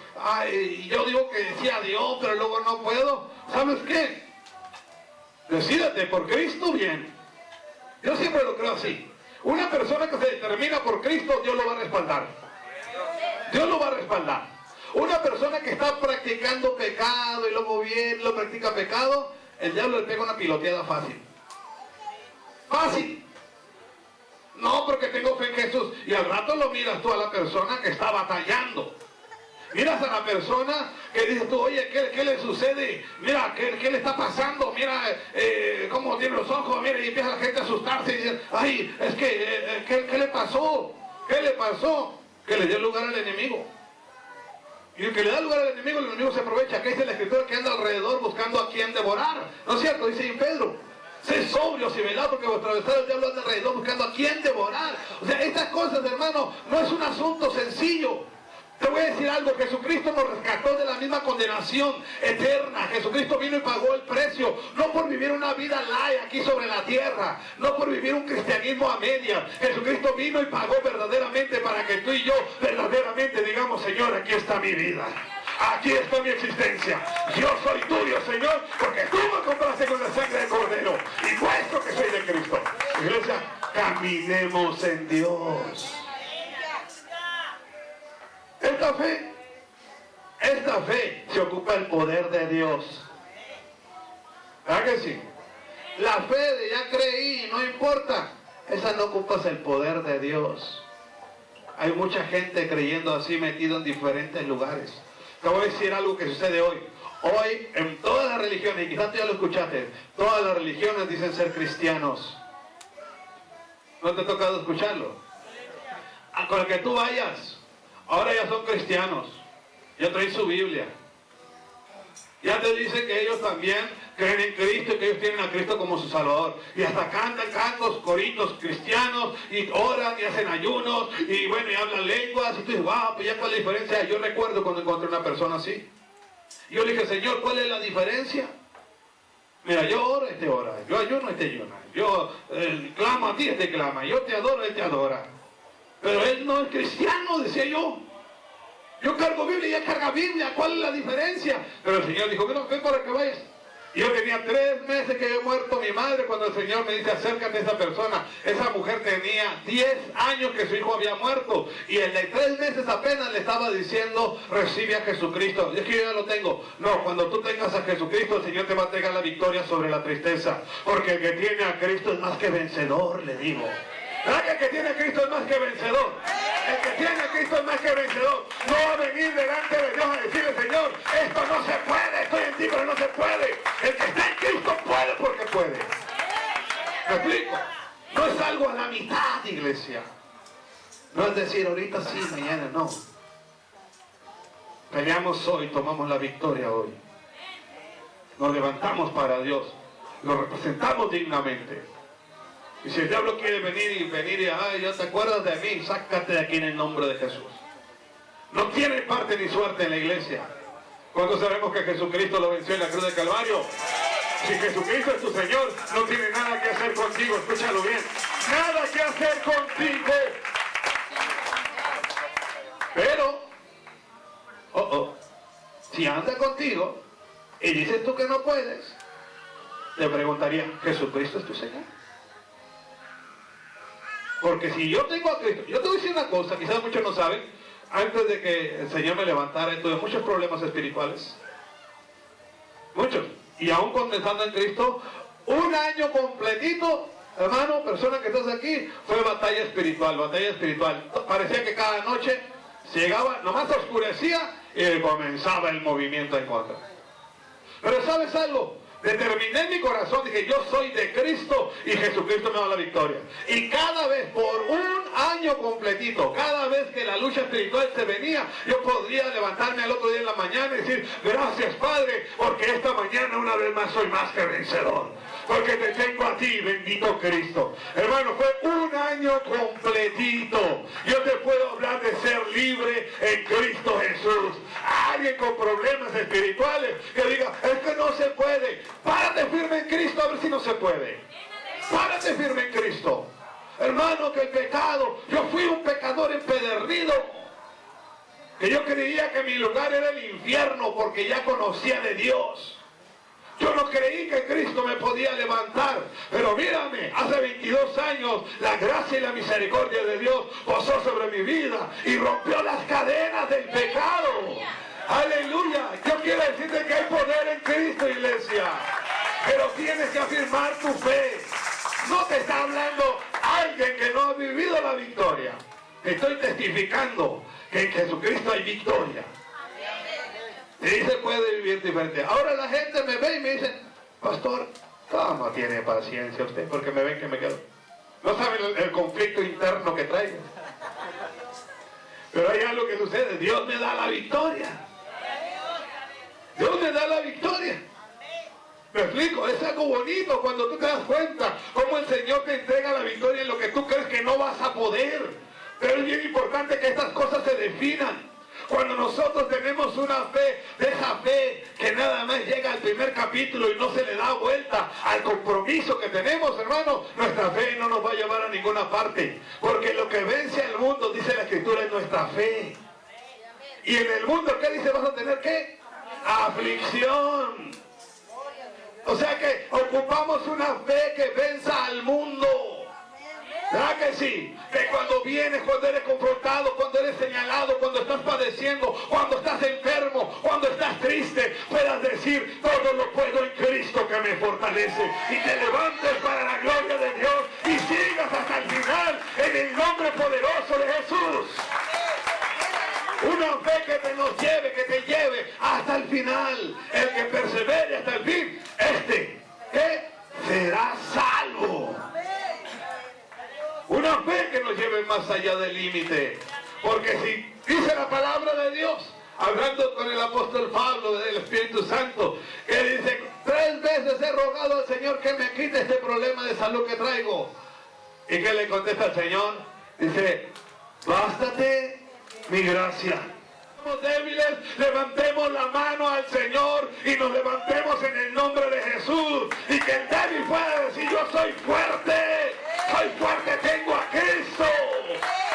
S1: Yo digo que sí a Dios, pero luego no puedo. ¿Sabes qué? Decídete por Cristo bien. Yo siempre lo creo así. Una persona que se determina por Cristo, Dios lo va a respaldar. Dios lo va a respaldar. Una persona que está practicando pecado y luego viene, lo practica pecado, el diablo le pega una piloteada fácil. Fácil. No, porque tengo fe en Jesús. Y al rato lo miras tú a la persona que está batallando. Miras a la persona que dices tú, oye, ¿qué le sucede? Mira, ¿qué le está pasando? Mira cómo tiene los ojos, mira, y empieza la gente a asustarse y dice, ay, es que, ¿qué le pasó? ¿Qué le pasó? Que le dio lugar al enemigo. Y el que le da lugar al enemigo, el enemigo se aprovecha. Que dice la Escritura que anda alrededor buscando a quien devorar. ¿No es cierto? Dice en Pedro, sé sobrios y velad porque vuestro adversario el diablo anda alrededor buscando a quien devorar. O sea, estas cosas, hermano, no es un asunto sencillo. Te voy a decir algo, Jesucristo nos rescató de la misma condenación eterna. Jesucristo vino y pagó el precio, no por vivir una vida light aquí sobre la tierra, no por vivir un cristianismo a medias. Jesucristo vino y pagó verdaderamente para que tú y yo verdaderamente digamos, Señor, aquí está mi vida. Aquí está mi existencia. Yo soy tuyo, Señor, porque tú me compraste con la sangre de Cordero y muestro que soy de Cristo. Iglesia, caminemos en Dios. Esta fe se ocupa del poder de Dios. ¿Verdad que sí? La fe de ya creí, no importa. Esa no ocupas el poder de Dios. Hay mucha gente creyendo así, metido en diferentes lugares. Te voy a decir algo que sucede hoy. Hoy en todas las religiones, y quizás tú ya lo escuchaste, todas las religiones dicen ser cristianos. ¿No te ha tocado escucharlo? Con el que tú vayas, ahora ya son cristianos. Ya traen su Biblia. Ya te dicen que ellos también creen en Cristo y que ellos tienen a Cristo como su Salvador. Y hasta cantan cantos, coritos cristianos, y oran y hacen ayunos, y bueno, y hablan lenguas, y tú dices, wow, pues ya cuál es la diferencia. Yo recuerdo cuando encontré una persona así. Yo le dije, Señor, ¿cuál es la diferencia? Mira, yo oro, este ora, yo ayuno, este ayuna, yo clamo a ti, este clama, yo te adoro, este adora. Pero él no es cristiano, decía yo. Yo cargo Biblia y ella carga Biblia, ¿cuál es la diferencia? Pero el Señor dijo, ven para que vayas. Y yo tenía 3 meses que había muerto mi madre cuando el Señor me dice, acércate a esa persona. Esa mujer tenía 10 años que su hijo había muerto. Y el de 3 meses apenas le estaba diciendo, recibe a Jesucristo. Y es que yo ya lo tengo. No, cuando tú tengas a Jesucristo, el Señor te va a entregar la victoria sobre la tristeza. Porque el que tiene a Cristo es más que vencedor, le digo. ¿Verdad que el que tiene a Cristo es más que vencedor? El que tiene a Cristo es más que vencedor. No va a venir delante de Dios a decirle, Señor, esto no se puede, estoy en ti, pero no se puede. El que está en Cristo puede porque puede. ¿Me explico? No es algo a la mitad, iglesia. No es decir, ahorita sí, mañana no. Peleamos hoy, tomamos la victoria hoy. Nos levantamos para Dios. Lo representamos dignamente. Y si el diablo quiere venir y, ay, ya te acuerdas de mí, sácate de aquí en el nombre de Jesús. No tiene parte ni suerte en la iglesia. Cuando sabemos que Jesucristo lo venció en la cruz del Calvario. Si Jesucristo es tu Señor, no tiene nada que hacer contigo, escúchalo bien. Nada que hacer contigo. Pero, si anda contigo y dices tú que no puedes, te preguntaría, ¿Jesucristo es tu Señor? Porque si yo tengo a Cristo, yo te voy a decir una cosa, quizás muchos no saben, antes de que el Señor me levantara, tuve muchos problemas espirituales. Muchos. Y aún condensando en Cristo, un año completito, hermano, persona que estás aquí, fue batalla espiritual, batalla espiritual. Parecía que cada noche se llegaba, nomás oscurecía y comenzaba el movimiento en contra. Pero ¿sabes algo? Determiné en mi corazón, dije, yo soy de Cristo y Jesucristo me da la victoria. Y cada vez, por un año completito, cada vez que la lucha espiritual se venía, yo podría levantarme al otro día en la mañana y decir, gracias Padre, porque esta mañana una vez más soy más que vencedor. Porque te tengo a ti, bendito Cristo. Hermano, fue un año completito. Yo te puedo hablar de ser libre en Cristo Jesús. Alguien con problemas espirituales que diga, es que no se puede. Párate firme en Cristo a ver si no se puede. Párate firme en Cristo. Hermano, que el pecado, yo fui un pecador empedernido. Que yo creía que mi lugar era el infierno porque ya conocía de Dios. Yo no creí que Cristo me podía levantar, pero mírame, hace 22 años la gracia y la misericordia de Dios posó sobre mi vida y rompió las cadenas del pecado. Aleluya. Yo quiero decirte que hay poder en Cristo, iglesia, pero tienes que afirmar tu fe. No te está hablando alguien que no ha vivido la victoria. Estoy testificando que en Jesucristo hay victoria. Y se puede vivir diferente. Ahora la gente me ve y me dice, pastor, ¿cómo tiene paciencia usted? Porque me ven que me quedo. No saben el conflicto interno que traigo. Pero hay algo que sucede. Dios me da la victoria. Dios me da la victoria. ¿Me explico? Es algo bonito cuando tú te das cuenta cómo el Señor te entrega la victoria en lo que tú crees que no vas a poder. Pero es bien importante que estas cosas se definan. Cuando nosotros tenemos una fe, de esa fe que nada más llega al primer capítulo y no se le da vuelta al compromiso que tenemos, hermano, nuestra fe no nos va a llevar a ninguna parte. Porque lo que vence al mundo, dice la Escritura, es nuestra fe. Y en el mundo, ¿qué dice? Vas a tener ¿qué? Aflicción. O sea que ocupamos una fe que venza al mundo. ¿Verdad que sí? Que cuando vienes, cuando eres confrontado, cuando eres señalado, cuando estás padeciendo, cuando estás enfermo, cuando estás triste, puedas decir, todo lo puedo en Cristo que me fortalece. Y te levantes para la gloria de Dios y sigas hasta el final en el nombre poderoso de Jesús. Una fe que que te lleve hasta el final. El que persevere hasta el fin, ¿qué? Será salvo. Una fe que nos lleve más allá del límite. Porque si dice la palabra de Dios, hablando con el apóstol Pablo del Espíritu Espíritu Santo, que dice, 3 veces he rogado al Señor que me quite este problema de salud que traigo. ¿Y qué le contesta el Señor? Dice, bástate mi gracia. Somos débiles, levantemos la mano al Señor y nos levantemos en el nombre de Jesús. Y que el débil pueda decir, yo soy fuerte, tengo a Cristo.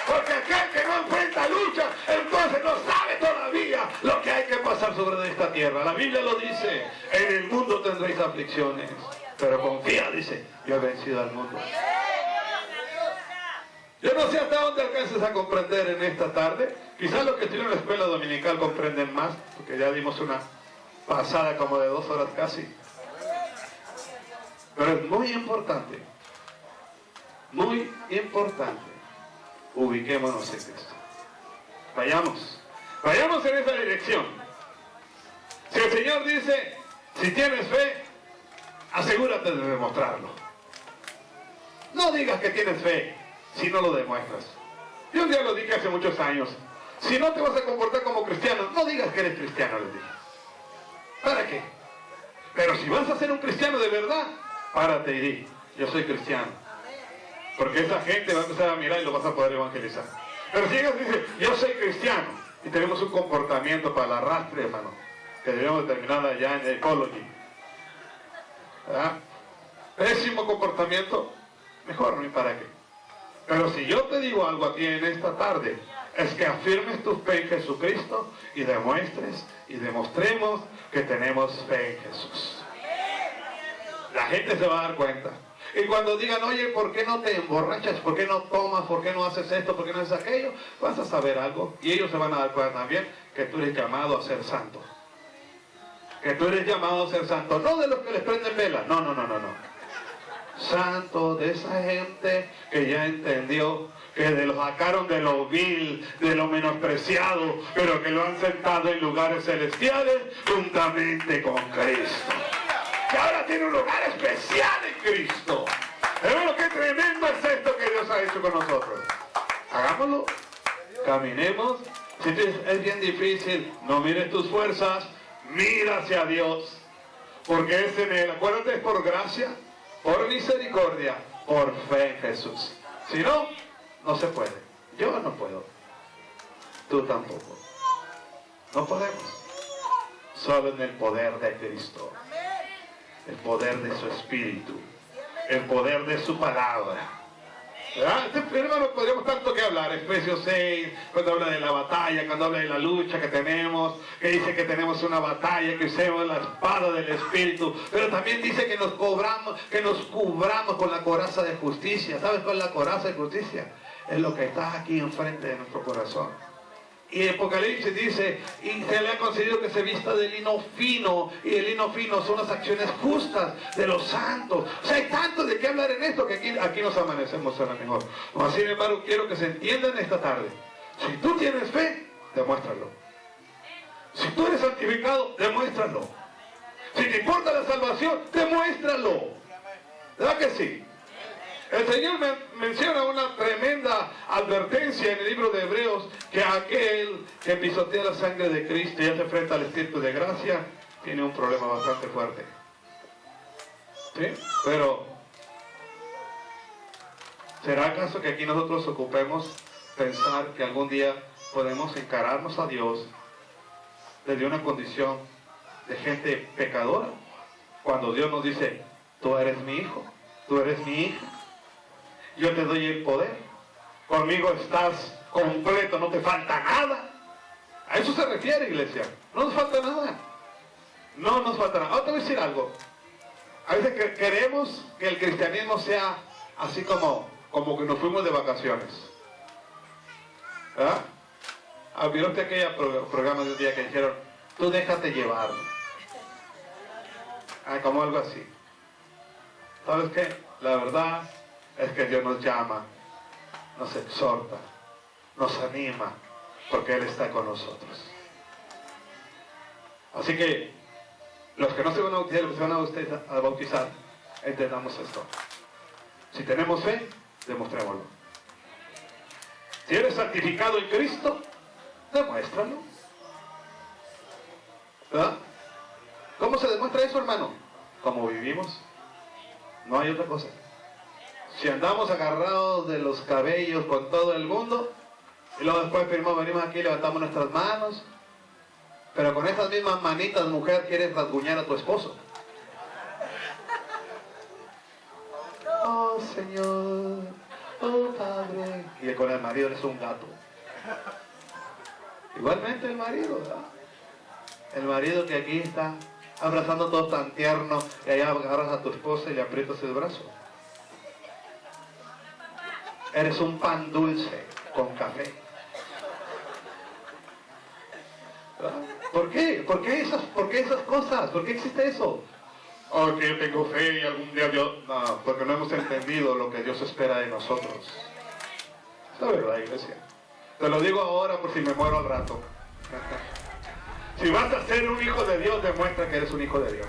S1: Porque aquel que no enfrenta lucha, entonces no sabe todavía lo que hay que pasar sobre esta tierra. La Biblia lo dice, en el mundo tendréis aflicciones, pero confía, dice, yo he vencido al mundo. Yo no sé hasta dónde alcances a comprender en esta tarde. Quizás los que tienen la escuela dominical comprenden más, porque ya dimos una pasada como de 2 horas casi. Pero es muy importante, ubiquémonos en Cristo. Vayamos en esa dirección. Si el Señor dice, si tienes fe, asegúrate de demostrarlo. No digas que tienes fe si no lo demuestras. Yo un día lo dije hace muchos años. Si no te vas a comportar como cristiano, no digas que eres cristiano, les dije. ¿Para qué? Pero si vas a ser un cristiano de verdad, párate y di, yo soy cristiano. Porque esa gente va a empezar a mirar y lo vas a poder evangelizar. Pero si ellos dicen, yo soy cristiano, y tenemos un comportamiento para el arrastre, hermano, que debemos determinar allá en Ecology. ¿Verdad? Pésimo comportamiento, mejor ni para qué. Pero si yo te digo algo a ti en esta tarde, es que afirmes tu fe en Jesucristo y demuestres y demostremos que tenemos fe en Jesús. La gente se va a dar cuenta. Y cuando digan, oye, ¿por qué no te emborrachas? ¿Por qué no tomas? ¿Por qué no haces esto? ¿Por qué no haces aquello? Vas a saber algo. Y ellos se van a dar cuenta también que tú eres llamado a ser santo. Que tú eres llamado a ser santo. No de los que les prenden vela. No. Santo de esa gente que ya entendió que lo sacaron de lo vil, de lo menospreciado, pero que lo han sentado en lugares celestiales juntamente con Cristo. Que ahora tiene un lugar especial en Cristo. Hermano, qué tremendo es esto que Dios ha hecho con nosotros. Hagámoslo, caminemos. Si es bien difícil, no mires tus fuerzas, mira hacia Dios. Porque es en Él, acuérdate, es por gracia, por misericordia, por fe en Jesús. Si no, no se puede. Yo no puedo. Tú tampoco. No podemos. Solo en el poder de Cristo. El poder de su Espíritu. El poder de su palabra. ¿Verdad? Hermano, podríamos tanto que hablar. Efesios 6, cuando habla de la batalla, cuando habla de la lucha que tenemos, que dice que tenemos una batalla, que usemos la espada del Espíritu, pero también dice que nos cubramos con la coraza de justicia. ¿Sabes cuál es la coraza de justicia? Es lo que está aquí enfrente de nuestro corazón. Y Apocalipsis dice, y se le ha concedido que se vista de lino fino, y el lino fino son las acciones justas de los santos. O sea, hay tanto de qué hablar en esto que aquí nos amanecemos a lo mejor. Así, hermano, quiero que se entienda en esta tarde. Si tú tienes fe, demuéstralo. Si tú eres santificado, demuéstralo. Si te importa la salvación, demuéstralo. ¿Verdad que sí? El Señor menciona una tremenda advertencia en el libro de Hebreos, que aquel que pisotea la sangre de Cristo y hace frente al Espíritu de gracia, tiene un problema bastante fuerte. ¿Sí? Pero, ¿será acaso que aquí nosotros ocupemos pensar que algún día podemos encararnos a Dios desde una condición de gente pecadora? Cuando Dios nos dice, tú eres mi hijo, tú eres mi hija, yo te doy el poder, conmigo estás completo, no te falta nada. A eso se refiere, iglesia. No nos falta nada. No nos falta nada. Ahora te voy a decir algo. A veces queremos que el cristianismo sea así como que nos fuimos de vacaciones. ¿Verdad? ¿Vieron usted aquel programa de un día que dijeron, tú déjate llevar? Como algo así. ¿Sabes qué? La verdad es que Dios nos llama, nos exhorta, nos anima, porque Él está con nosotros. Así que los que no se van a bautizar, los que se van a bautizar, entendamos esto. Si tenemos fe, demostrémoslo. Si eres santificado en Cristo, demuéstralo. ¿Verdad? ¿Cómo se demuestra eso, hermano? Como vivimos. No hay otra cosa. Si andamos agarrados de los cabellos con todo el mundo, y luego después venimos aquí y levantamos nuestras manos, pero con esas mismas manitas, mujer, quieres rasguñar a tu esposo. Oh, Señor, oh, Padre. Y con el marido eres un gato. Igualmente el marido, ¿verdad? El marido que aquí está abrazando todo tan tierno, y allá agarras a tu esposa y le aprietas el brazo. Eres un pan dulce con café. ¿Verdad? ¿Por qué? ¿Por qué esas cosas? ¿Por qué existe eso? Oh, que yo tengo fe y algún día Dios... No, porque no hemos entendido lo que Dios espera de nosotros. Es la verdad, iglesia. Te lo digo ahora por si me muero al rato. Si vas a ser un hijo de Dios, demuestra que eres un hijo de Dios.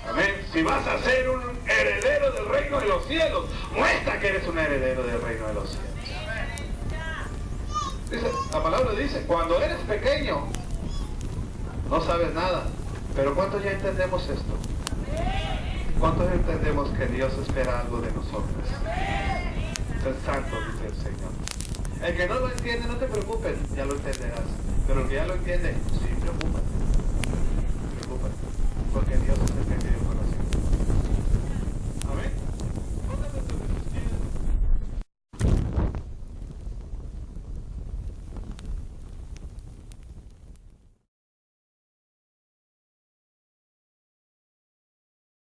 S1: Amén. Si vas a ser un heredero del reino de los cielos, muestra que eres un heredero del reino de los cielos. Dice, la palabra dice, cuando eres pequeño, no sabes nada. Pero ¿cuántos ya entendemos esto? ¿Cuántos entendemos que Dios espera algo de nosotros? Ser santo, dice el Señor. El que no lo entiende, no te preocupes, ya lo entenderás. Pero el que ya lo entiende, sí, preocúpate. Preocúpate. Porque Dios es el que